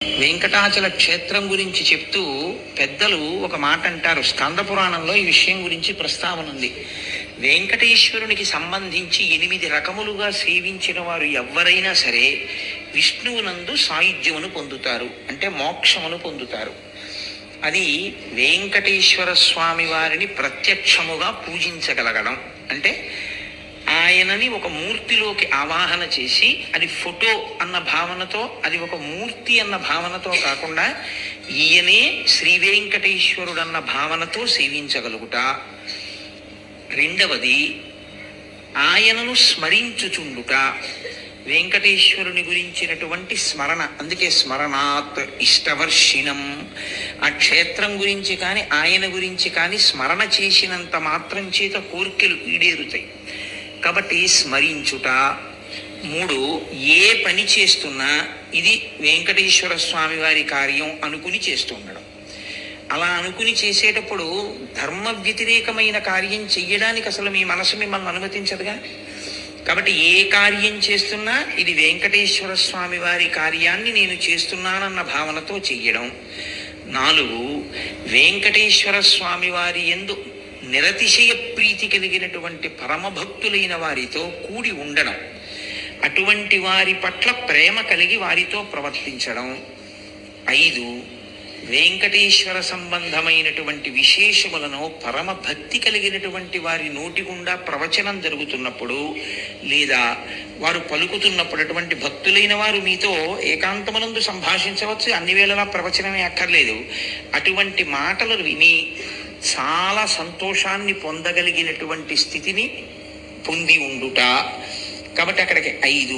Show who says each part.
Speaker 1: వెంకటాచల క్షేత్రం గురించి చెప్తూ పెద్దలు ఒక మాట అంటారు. స్కంద పురాణంలో ఈ విషయం గురించి ప్రస్తావన ఉంది. వెంకటేశ్వరునికి సంబంధించి 8 రకములుగా సేవించిన వారు ఎవ్వరైనా సరే విష్ణువునందు సాయుధ్యమును పొందుతారు, అంటే మోక్షమును పొందుతారు. అది వెంకటేశ్వర స్వామి వారిని ప్రత్యక్షముగా పూజించగలగడం. అంటే ఆయనని ఒక మూర్తిలోకి ఆవాహన చేసి, అది ఫోటో అన్న భావనతో, అది ఒక మూర్తి అన్న భావనతో కాకుండా ఈయనే శ్రీ వెంకటేశ్వరుడు అన్న భావనతో సేవించగలుగుట. రెండవది ఆయనను స్మరించుచుండుట. వెంకటేశ్వరుని గురించినటువంటి స్మరణ, అందుకే స్మరణాత్ ఇష్టవర్షిణం. ఆ క్షేత్రం గురించి కానీ ఆయన గురించి కానీ స్మరణ చేసినంత మాత్రం చేత కోర్కెలు ఈడేరుతాయి. కాబట్టి స్మరించుట. 3, ఏ పని చేస్తున్నా ఇది వెంకటేశ్వర స్వామి వారి కార్యం అనుకుని చేస్తూ ఉండడం. అలా అనుకుని చేసేటప్పుడు ధర్మ వ్యతిరేకమైన కార్యం చెయ్యడానికి అసలు మీ మనసు మిమ్మల్ని అనుమతించదుగా. కాబట్టి ఏ కార్యం చేస్తున్నా ఇది వెంకటేశ్వర స్వామి వారి కార్యాన్ని నేను చేస్తున్నానన్న భావనతో చెయ్యడం. 4, వెంకటేశ్వర స్వామి వారి యందు నిరతిశయ ప్రీతి కలిగినటువంటి పరమభక్తులైన వారితో కూడి ఉండడం, అటువంటి వారి పట్ల ప్రేమ కలిగి వారితో ప్రవర్తించడం. 5, వెంకటేశ్వర సంబంధమైనటువంటి విశేషములను పరమ భక్తి కలిగినటువంటి వారి నోటి గుండా ప్రవచనం జరుగుతున్నప్పుడు లేదా వారు పలుకుతున్నప్పుడు, అటువంటి భక్తులైన వారు మీతో ఏకాంతమునందు సంభాషించవచ్చు, అన్ని వేళలా ప్రవచనమే అక్కర్లేదు. అటువంటి మాటలు విని చాలా సంతోషాన్ని పొందగలిగినటువంటి స్థితిని పొంది ఉండుట. కాబట్టి అక్కడికి 5.